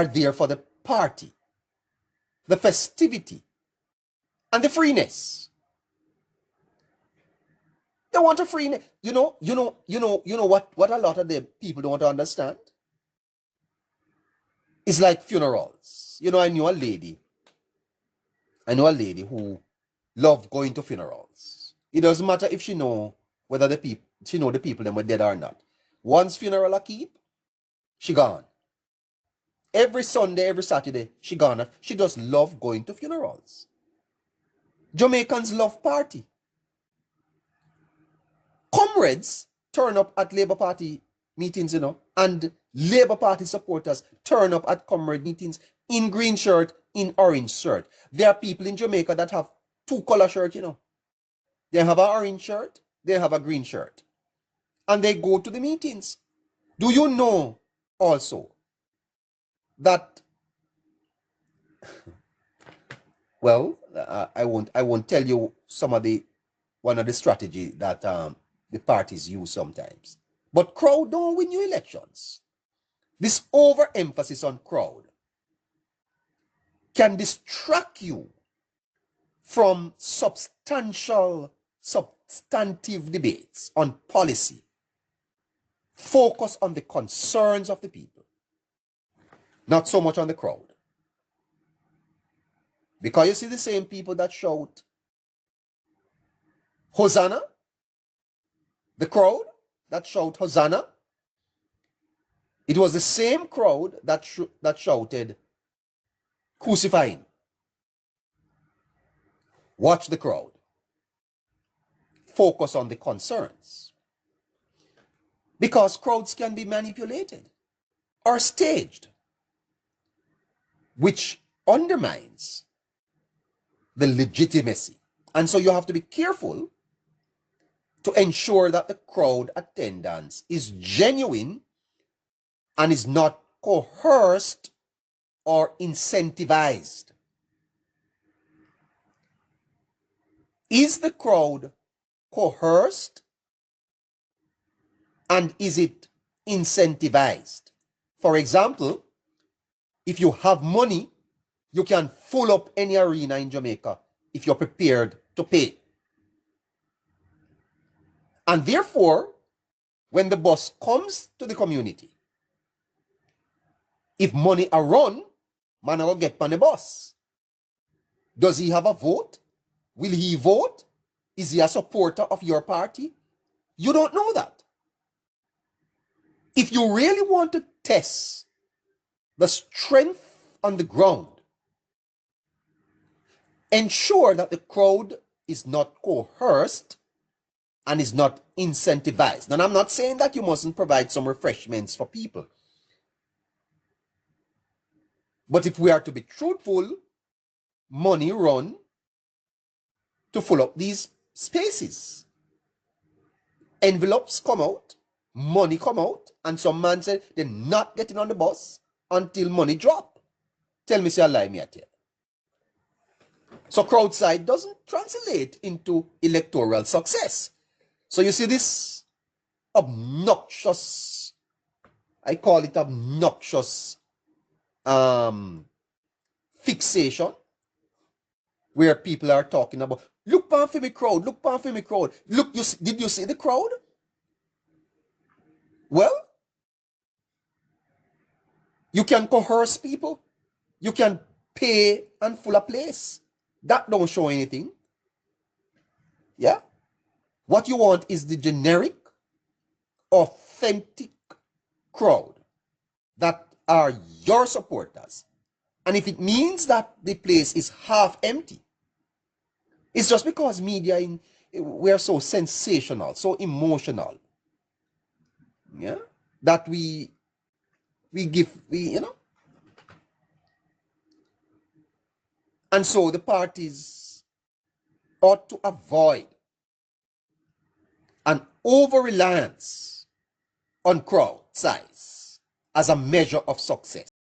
are there for the party, the festivity, and the freeness. They want a freeness. You know what a lot of the people don't understand? It's like funerals. You know, I know a lady who loved going to funerals. It doesn't matter if she know whether the people them were dead or not. Once funeral a keep, she gone. Every Sunday, every Saturday, she gone. She just love going to funerals. Jamaicans love party. Comrades turn up at Labour Party meetings, and Labour Party supporters turn up at comrade meetings in green shirt, in orange shirt. There are people in Jamaica that have two color shirts, They have an orange shirt, they have a green shirt. And they go to the meetings. Do you know also that, well, I won't tell you one of the strategy that the parties use sometimes. But crowd don't win you elections. This overemphasis on crowd can distract you from substantive debates on policy. Focus on the concerns of the people, not so much on the crowd. Because you see the same people that shout Hosanna, the crowd that shout Hosanna, it was the same crowd that shouted crucify him. Watch the crowd. Focus on the concerns. Because crowds can be manipulated or staged, which undermines the legitimacy. And so you have to be careful to ensure that the crowd attendance is genuine and is not coerced or incentivized. Is the crowd coerced and is it incentivized? For example, if you have money, you can fill up any arena in Jamaica if you're prepared to pay. And therefore, when the bus comes to the community, if money are run, man will get on the bus. Does he have a vote? Will he vote? Is he a supporter of your party? You don't know that. If you really want to test the strength on the ground, ensure that the crowd is not coerced and is not incentivized. And I'm not saying that you mustn't provide some refreshments for people. But if we are to be truthful, money run to fill up these spaces. Envelopes come out, money come out, and some man said they're not getting on the bus until money drop. Tell me, say I lie, me I tell. So crowd side doesn't translate into electoral success. So you see this obnoxious, I call it obnoxious fixation, where people are talking about, look pan for me crowd, look pan for me crowd. Look, did you see the crowd? Well, you can coerce people. You can pay and fill a place. That don't show anything. Yeah? What you want is the generic, authentic crowd that are your supporters. And if it means that the place is half empty, it's just because media we're so sensational, so emotional. Yeah? That we and so the parties ought to avoid an over-reliance on crowd size as a measure of success.